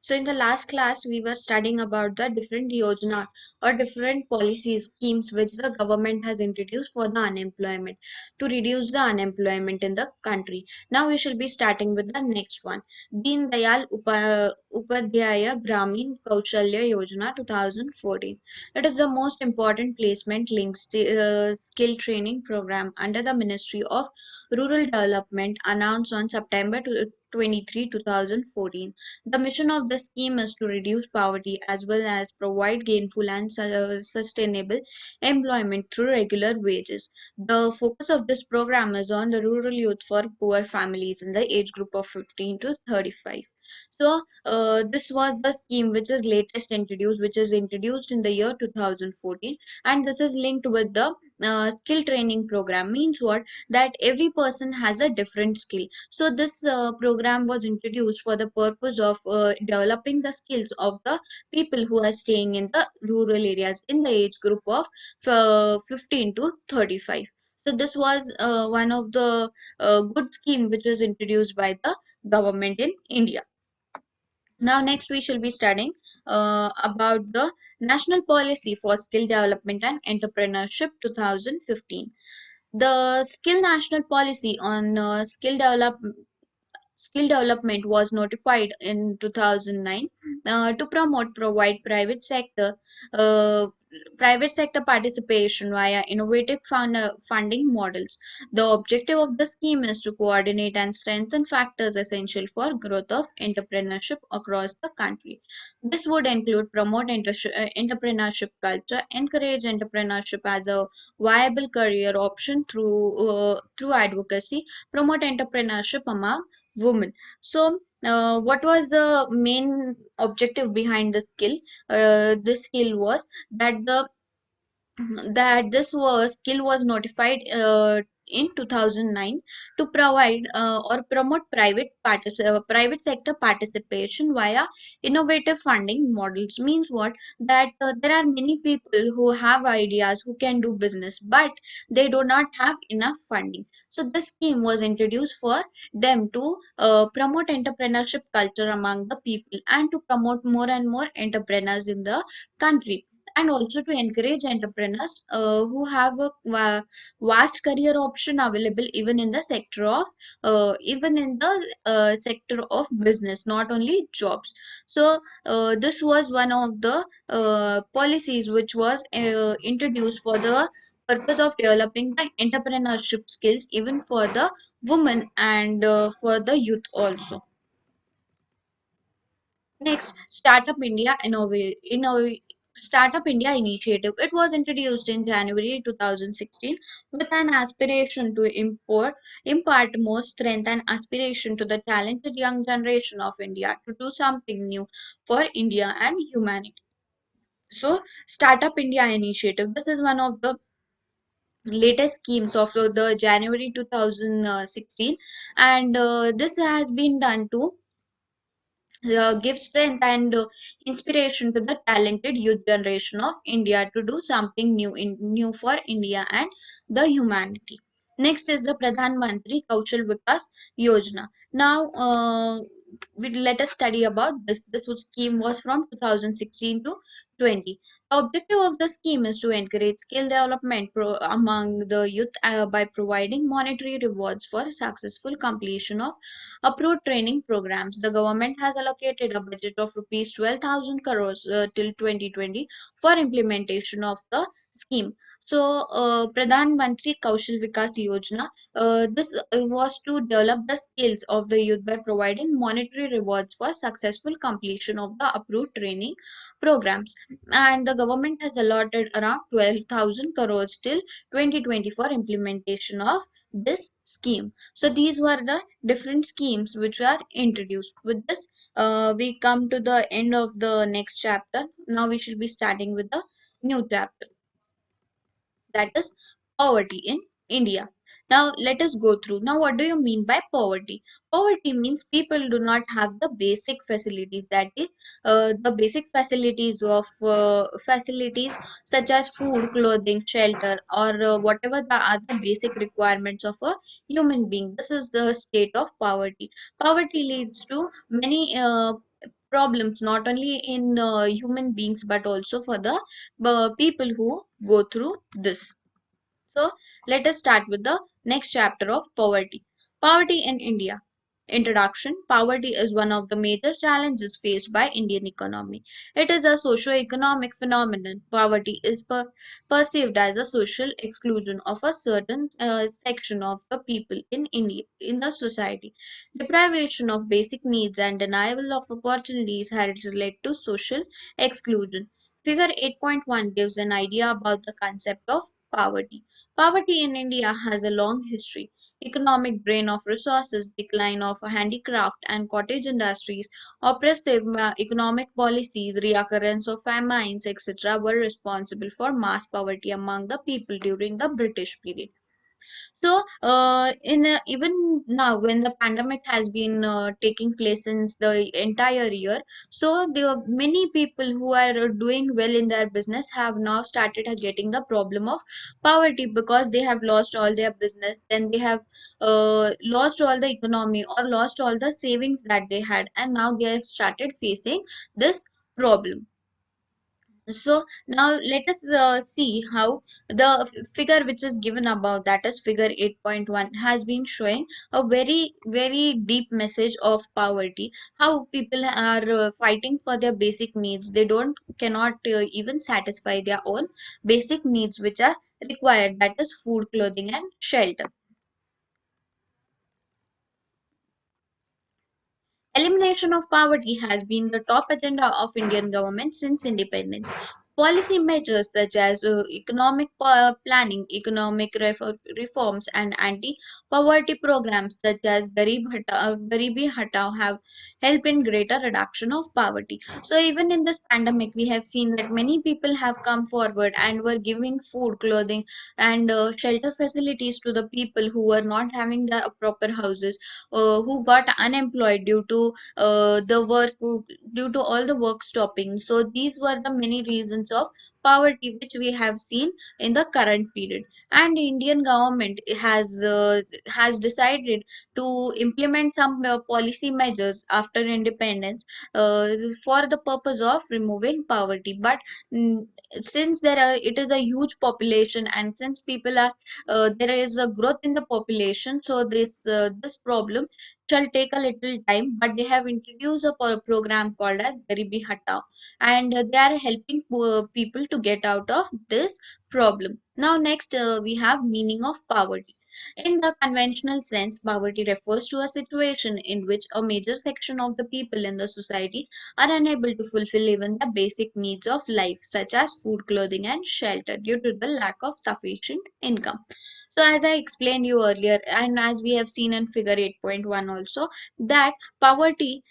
So in the last class, we were studying about the different yojana or different policy schemes which the government has introduced for the unemployment to reduce the unemployment in the country. Now we shall be starting with the next one. Deen Dayal Upadhyaya Gramin Kaushalya Yojana 2014. It is the most important placement linked skill training program under the Ministry of Rural Development announced on September 23, 2014. The mission of the scheme is to reduce poverty as well as provide gainful and sustainable employment through regular wages. The focus of this program is on the rural youth for poor families in the age group of 15 to 35. So, this was the scheme which is latest introduced, which is introduced in the year 2014, and this is linked with the skill training program. Means what? That every person has a different skill. So this program was introduced for the purpose of developing the skills of the people who are staying in the rural areas in the age group of 15 to 35. So this was one of the good scheme which was introduced by the government in India. Now next we shall be studying about the National Policy for Skill Development and Entrepreneurship 2015. The Skill National Policy on skill development was notified in 2009 to provide uh, private sector participation via innovative funding models. The objective of the scheme is to coordinate and strengthen factors essential for growth of entrepreneurship across the country. This would include promote entrepreneurship culture, encourage entrepreneurship as a viable career option through advocacy, promote entrepreneurship among women. So, what was the main objective behind the skill? This skill was that skill was notified in 2009 to provide or promote private sector participation via innovative funding models. Means what? That there are many people who have ideas, who can do business, but they do not have enough funding. So this scheme was introduced for them to promote entrepreneurship culture among the people and to promote more and more entrepreneurs in the country, and also to encourage entrepreneurs who have a vast career option available even in the sector of business, not only jobs. So this was one of the policies which was introduced for the purpose of developing the entrepreneurship skills even for the women and for the youth also. Next, Startup India initiative. It was introduced in January 2016 with an aspiration to impart more strength and aspiration to the talented young generation of India to do something new for India and humanity. So, Startup India initiative. This is one of the latest schemes of the January 2016, and this has been done to give strength and inspiration to the talented youth generation of India to do something new for India and the humanity. Next is the Pradhan Mantri Kaushal Vikas Yojana. Now, let us study about this. Scheme was from 2016 to 20. The objective of the scheme is to encourage skill development among the youth by providing monetary rewards for successful completion of approved training programs. The government has allocated a budget of rupees 12,000 crores till 2020 for implementation of the scheme. So, Pradhan Mantri Kaushal Vikas Yojana, this was to develop the skills of the youth by providing monetary rewards for successful completion of the approved training programs. And the government has allotted around 12,000 crores till 2020 for implementation of this scheme. So these were the different schemes which were introduced. With this, we come to the end of the next chapter. Now we shall be starting with the new chapter, that is poverty in India. Now let us go through. Now, what do you mean by poverty? Poverty means people do not have the basic facilities. That is, the basic facilities such as food, clothing, shelter, or whatever the other basic requirements of a human being. This is the state of poverty. Poverty leads to many problems not only in human beings but also for the people who go through this. So let us start with the next chapter of poverty. Poverty in India. Introduction. Poverty is one of the major challenges faced by Indian economy. It is a socio-economic phenomenon. Poverty is perceived as a social exclusion of a certain section of the people in India in the society. Deprivation of basic needs and denial of opportunities has led to social exclusion. Figure 8.1 gives an idea about the concept of poverty. Poverty in India has a long history. Economic drain of resources, decline of handicraft and cottage industries, oppressive economic policies, reoccurrence of famines, etc., were responsible for mass poverty among the people during the British period. So, in even now, when the pandemic has been taking place since the entire year, so there are many people who are doing well in their business have now started getting the problem of poverty because they have lost all their business, then they have lost all the economy or lost all the savings that they had, and now they have started facing this problem. So now let us see how the figure which is given above, that is figure 8.1, has been showing a very very deep message of poverty. How people are fighting for their basic needs. They don't cannot even satisfy their own basic needs which are required, that is food, clothing and shelter. Elimination of poverty has been the top agenda of Indian government since independence. Policy measures such as economic planning, economic reforms, and anti-poverty programs such as Garibi Hatao have helped in greater reduction of poverty. So even in this pandemic, we have seen that many people have come forward and were giving food, clothing, and shelter facilities to the people who were not having the proper houses, who got unemployed the work due to all the work stopping. So these were the many reasons of poverty which we have seen in the current period, and the Indian government has decided to implement some policy measures after independence for the purpose of removing poverty. But mm, since it is a huge population, and since people are there is a growth in the population, so this problem shall take a little time, but they have introduced a program called as Garibi Hatao, and they are helping people to get out of this problem. Now, next we have meaning of poverty. In the conventional sense, poverty refers to a situation in which a major section of the people in the society are unable to fulfill even the basic needs of life, such as food, clothing, and shelter, due to the lack of sufficient income. So, as I explained you earlier, and as we have seen in figure 8.1 also, that poverty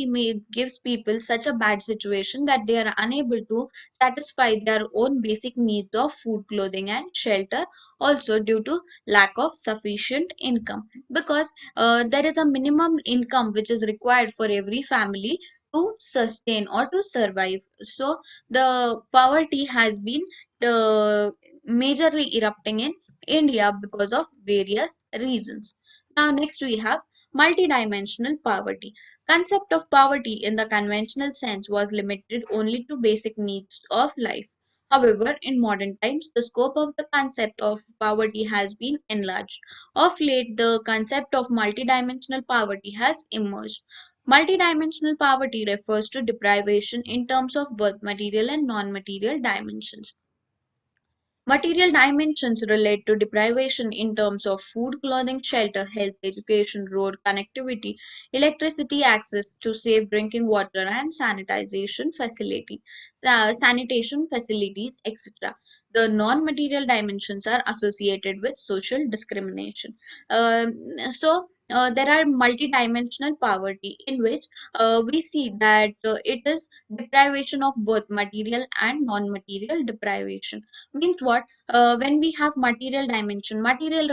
may gives people such a bad situation that they are unable to satisfy their own basic needs of food, clothing, and shelter, also due to lack of sufficient income. Because there is a minimum income which is required for every family to sustain or to survive. So, the poverty has been uh, majorly erupting in India because of various reasons. Now, next we have multidimensional poverty. Concept of poverty in the conventional sense was limited only to basic needs of life. However, in modern times, the scope of the concept of poverty has been enlarged. Of late, the concept of multidimensional poverty has emerged. Multidimensional poverty refers to deprivation in terms of both material and non-material dimensions. Material dimensions relate to deprivation in terms of food, clothing, shelter, health, education, road connectivity, electricity access to safe drinking water, and sanitation facilities, etc. The non-material dimensions are associated with social discrimination. There are multidimensional poverty in which we see that it is deprivation of both material and non-material deprivation. Means what? When we have material dimension, material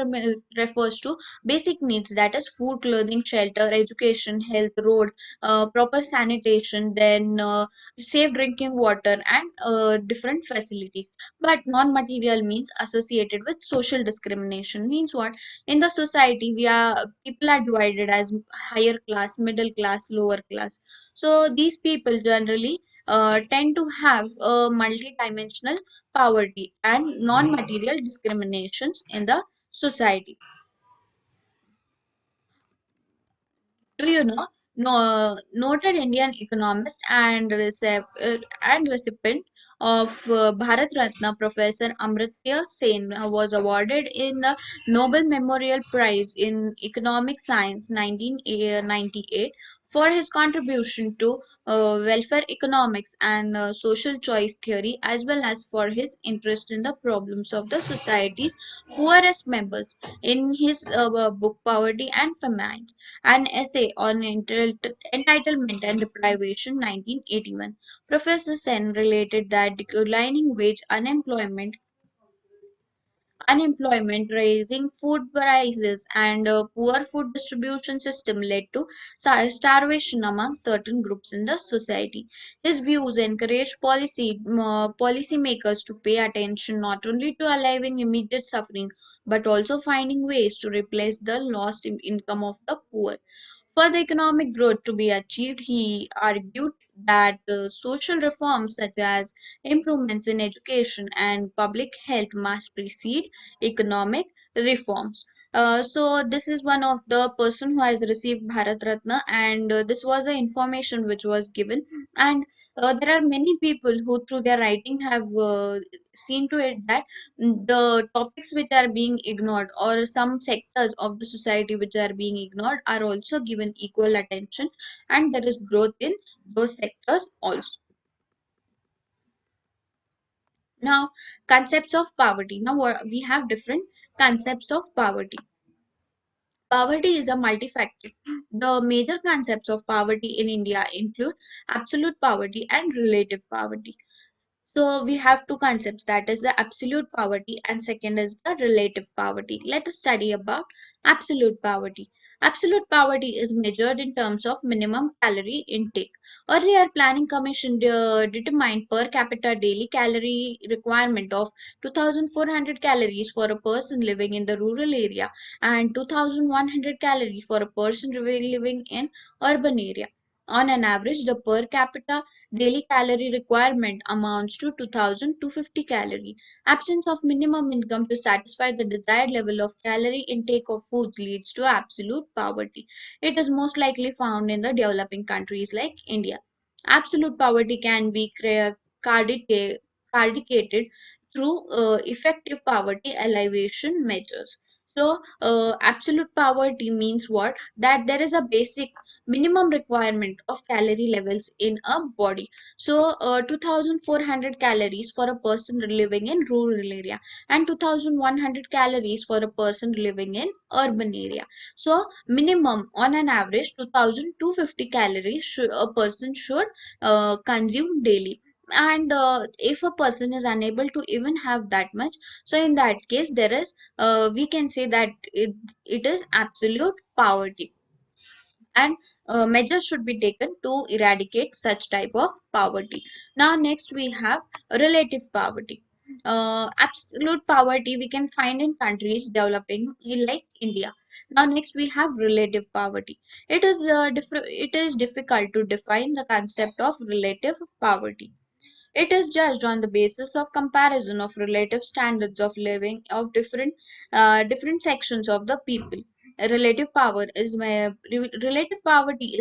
refers to basic needs, that is food, clothing, shelter, education, health, road, proper sanitation, then safe drinking water, and different facilities. But non-material means associated with social discrimination. Means what? In the society, people are divided as higher class, middle class, lower class. So these people generally tend to have a multidimensional poverty and non-material discriminations in the society. Do you know? No, noted Indian economist and recipient of Bharat Ratna, Professor Amartya Sen, was awarded in the Nobel Memorial Prize in Economic Science 1998 for his contribution to welfare economics and social choice theory, as well as for his interest in the problems of the society's poorest members. In his book Poverty and Famine, an essay on entitlement and deprivation 1981. Professor Sen related that declining unemployment, rising food prices, and a poor food distribution system led to starvation among certain groups in the society. His views encouraged policymakers to pay attention not only to alleviating immediate suffering but also finding ways to replace the lost income of the poor. For the economic growth to be achieved, he argued that social reforms such as improvements in education and public health must precede economic reforms. So this is one of the person who has received Bharat Ratna, and this was the information which was given. And there are many people who, through their writing, have seen to it that the topics which are being ignored or some sectors of the society which are being ignored are also given equal attention, and there is growth in those sectors also. Now, concepts of poverty. Now, we have different concepts of poverty. Poverty is a multifaceted. The major concepts of poverty in India include absolute poverty and relative poverty. So we have two concepts, that is the absolute poverty and second is the relative poverty. Let us study about absolute poverty. Absolute poverty is measured in terms of minimum calorie intake. Earlier planning commission determined per capita daily calorie requirement of 2400 calories for a person living in the rural area and 2100 calories for a person living in urban area. On an average, the per capita daily calorie requirement amounts to 2250 calorie. Absence of minimum income to satisfy the desired level of calorie intake of foods leads to absolute poverty. It is most likely found in the developing countries like India. Absolute poverty can be eradicated through effective poverty alleviation measures. So, absolute poverty means what? That there is a basic minimum requirement of calorie levels in a body. So 2400 calories for a person living in rural area and 2100 calories for a person living in urban area. So minimum on an average 2250 calories a person should consume daily. And if a person is unable to even have that much, so in that case there is we can say that it is absolute poverty, and measures should be taken to eradicate such type of poverty. Now next we have relative poverty. Absolute poverty we can find in countries developing like India. Now next we have relative poverty. It is difficult to define the concept of relative poverty. It is judged on the basis of comparison of relative standards of living of different sections of the people. Relative poverty is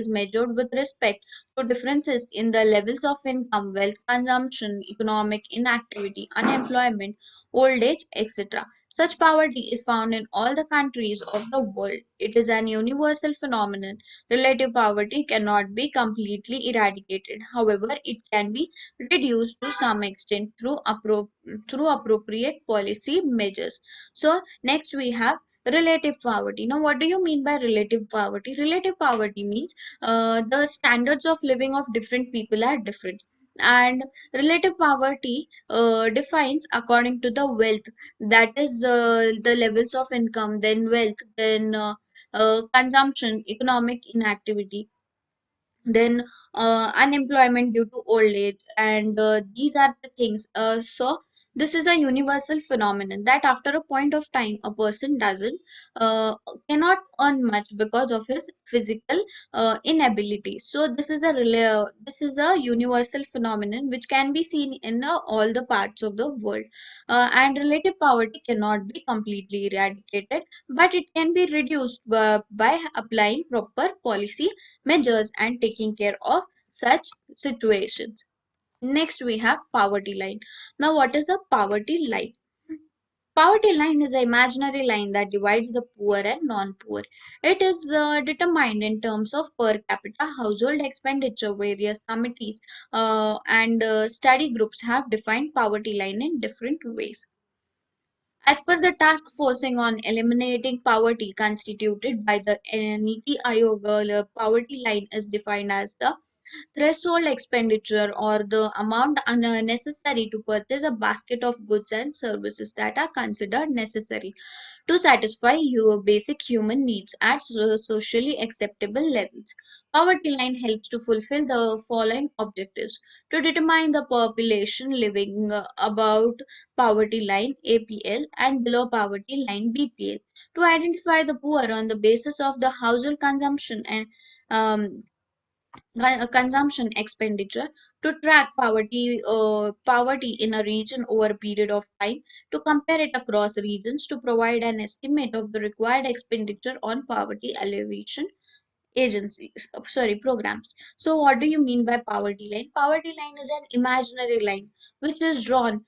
measured with respect to differences in the levels of income, wealth, consumption, economic inactivity, unemployment, old age, etc. Such poverty is found in all the countries of the world. It is an universal phenomenon. Relative poverty cannot be completely eradicated. However, it can be reduced to some extent through appropriate policy measures. So next we have relative poverty. Now what do you mean by relative poverty? Relative poverty means the standards of living of different people are different, and relative poverty defines according to the wealth, that is the levels of income, then wealth, then consumption, economic inactivity, then unemployment due to old age, and these are the things. So This is a universal phenomenon that after a point of time a person doesn't uh, cannot earn much because of his physical inability. So this is a universal phenomenon which can be seen in all the parts of the world, and relative poverty cannot be completely eradicated, but it can be reduced by applying proper policy measures and taking care of such situations. Next, we have poverty line. Now, what is a poverty line? Poverty line is an imaginary line that divides the poor and non-poor. It is determined in terms of per capita household expenditure. Various committees and study groups have defined poverty line in different ways. As per the task forcing on eliminating poverty constituted by the Niti Aayog, the poverty line is defined as the threshold expenditure or the amount necessary to purchase a basket of goods and services that are considered necessary to satisfy your basic human needs at socially acceptable levels. Poverty line helps to fulfill the following objectives: to determine the population living above poverty line APL and below poverty line BPL, to identify the poor on the basis of the household consumption and um, consumption expenditure, to track poverty in a region over a period of time, to compare it across regions, to provide an estimate of the required expenditure on poverty alleviation agencies, sorry, programs. So what do you mean by poverty line? Poverty line is an imaginary line which is drawn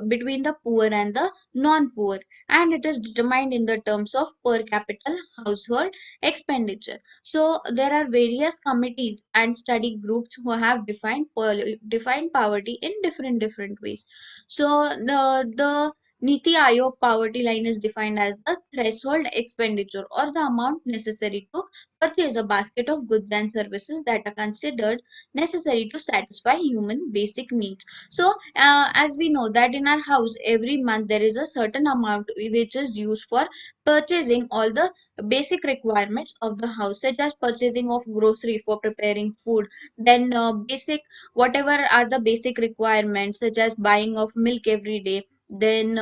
between the poor and the non-poor, and it is determined in the terms of per capita household expenditure. So there are various committees and study groups who have defined poverty in different ways. So the Niti Aayog poverty line is defined as the threshold expenditure or the amount necessary to purchase a basket of goods and services that are considered necessary to satisfy human basic needs. So, as we know that in our house every month there is a certain amount which is used for purchasing all the basic requirements of the house, such as purchasing of grocery for preparing food, then basic whatever are the basic requirements such as buying of milk every day, then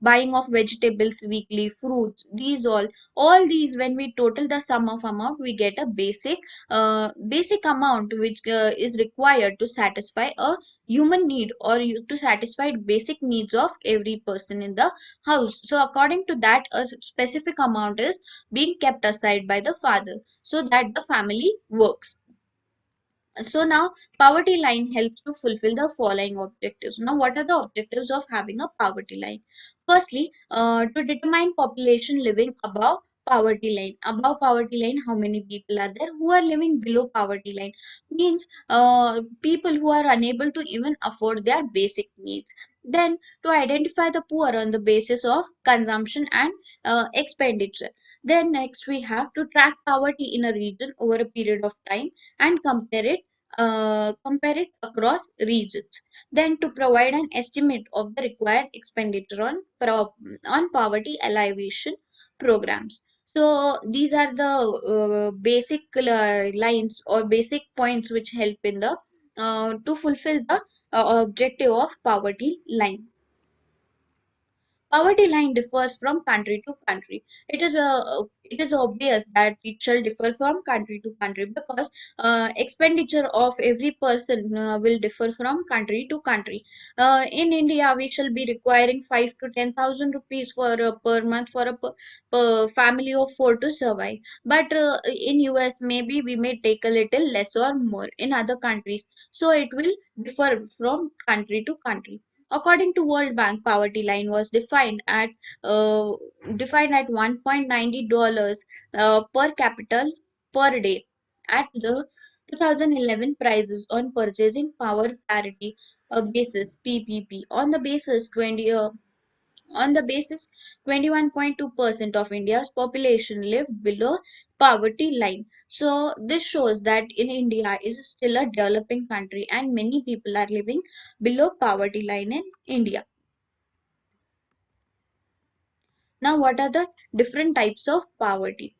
buying of vegetables weekly, fruits, these all these, when we total the sum of amount, we get a basic amount which is required to satisfy a human need or to satisfy basic needs of every person in the house. So according to that, a specific amount is being kept aside by the father so that the family works. So now poverty line helps to fulfill the following objectives. Now what are the objectives of having a poverty line? Firstly, to determine population living above poverty line. Above poverty line, how many people are there who are living below poverty line? Means people who are unable to even afford their basic needs. Then to identify the poor on the basis of consumption and expenditure. Then next we have to track poverty in a region over a period of time and compare it across regions. Then to provide an estimate of the required expenditure on on poverty alleviation programs. So these are the basic lines or basic points which help in the to fulfill the objective of poverty line. Poverty line differs from country to country. It is obvious that it shall differ from country to country because expenditure of every person will differ from country to country. In India, we shall be requiring 5 to 10,000 rupees for per month for a per family of four to survive. But in US, maybe we may take a little less or more. In other countries, so it will differ from country to country. According to World Bank, poverty line was uh, defined at $1.90 per capita per day at the 2011 prices on purchasing power parity basis (PPP). On the basis 21.2% of India's population live below poverty line. So this shows that in India is still a developing country and many people are living below poverty line in India. Now what are the different types of poverty?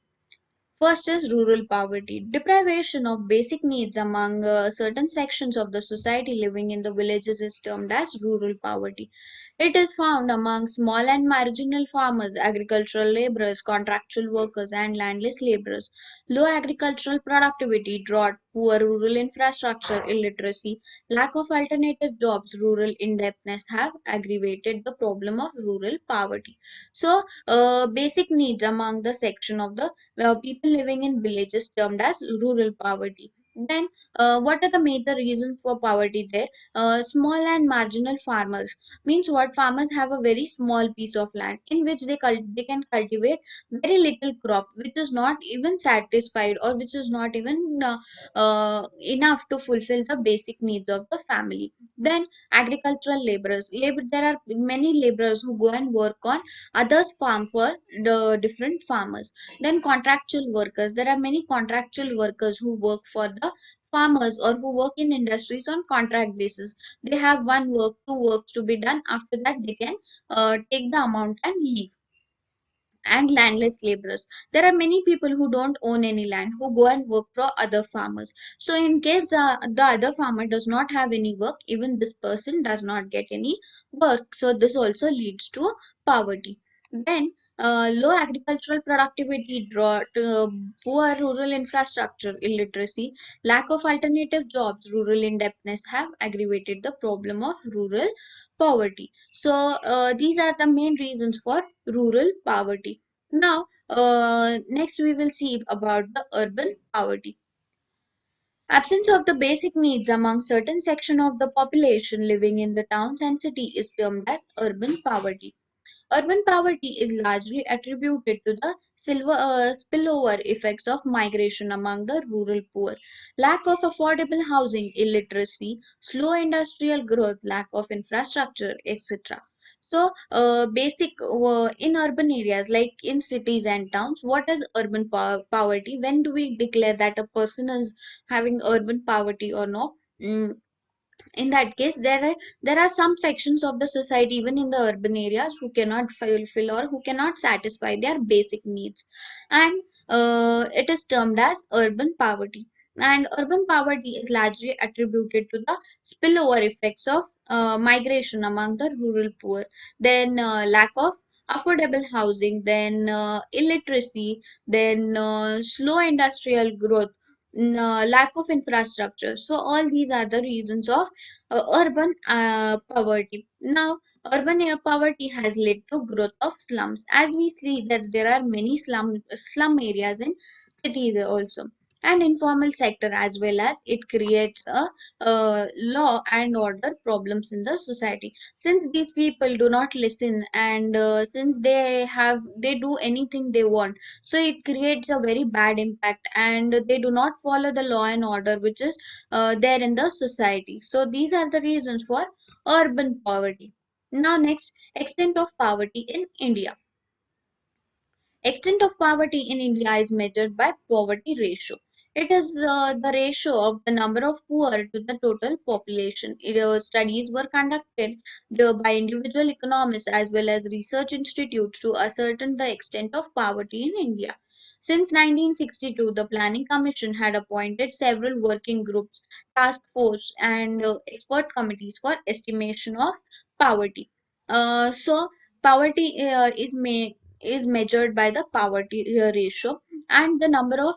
First is rural poverty. Deprivation of basic needs among certain sections of the society living in the villages is termed as rural poverty. It is found among small and marginal farmers, agricultural laborers, contractual workers, and landless laborers. Low agricultural productivity, drought, poor rural infrastructure, illiteracy, lack of alternative jobs, rural indebtedness have aggravated the problem of rural poverty. So, basic needs among the section of the people living in villages termed as rural poverty. Then, what are the major reasons for poverty there? Small and marginal farmers means what? Farmers have a very small piece of land in which they can cultivate very little crop, which is not even satisfied or which is not even enough to fulfill the basic needs of the family. Then, agricultural laborers. There are many laborers who go and work on others' farm for the different farmers. Then contractual workers. There are many contractual workers who work for the farmers or who work in industries on contract basis. They have one work, two works to be done. After that, they can take the amount and leave. And landless laborers. There are many people who don't own any land who go and work for other farmers. So, in case the other farmer does not have any work, even this person does not get any work. So, this also leads to poverty. Then, low agricultural productivity, drought, poor rural infrastructure, illiteracy, lack of alternative jobs, rural indebtedness have aggravated the problem of rural poverty. So, these are the main reasons for rural poverty. Now, next we will see about the urban poverty. Absence of the basic needs among certain section of the population living in the towns and city is termed as urban poverty. Urban poverty is largely attributed to the spillover effects of migration among the rural poor, lack of affordable housing, illiteracy, slow industrial growth, lack of infrastructure, etc. So, basic in urban areas like in cities and towns, what is urban poverty? When do we declare that a person is having urban poverty or no? In that case, there are some sections of the society even in the urban areas who cannot fulfill or who cannot satisfy their basic needs, and it is termed as urban poverty. And urban poverty is largely attributed to the spillover effects of migration among the rural poor, then lack of affordable housing, then illiteracy, then slow industrial growth, lack of infrastructure. So all these are the reasons of urban poverty. Now, urban air poverty has led to growth of slums, as we see that there are many slum areas in cities also, and informal sector, as well as it creates a law and order problems in the society, since these people do not listen, and since they do anything they want, so it creates a very bad impact, and they do not follow the law and order which is there in the society. So these are the reasons for urban poverty. Now, next, extent of poverty in India. Extent of poverty in India is measured by poverty ratio. It is the ratio of the number of poor to the total population. Studies were conducted by individual economists as well as research institutes to ascertain the extent of poverty in India. Since 1962, the Planning Commission had appointed several working groups, task force, and expert committees for estimation of poverty. So, poverty is measured by the poverty ratio, and the number of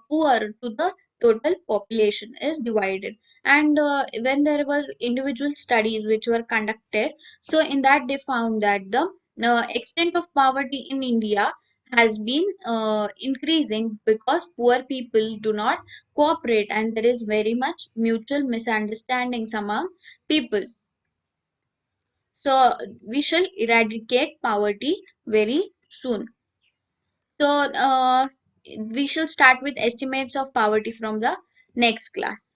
poor to the total population is divided. And when there was individual studies which were conducted, so in that they found that the extent of poverty in India has been increasing because poor people do not cooperate, and there is very much mutual misunderstandings among people. So we shall eradicate poverty very soon. So we shall start with estimates of poverty from the next class.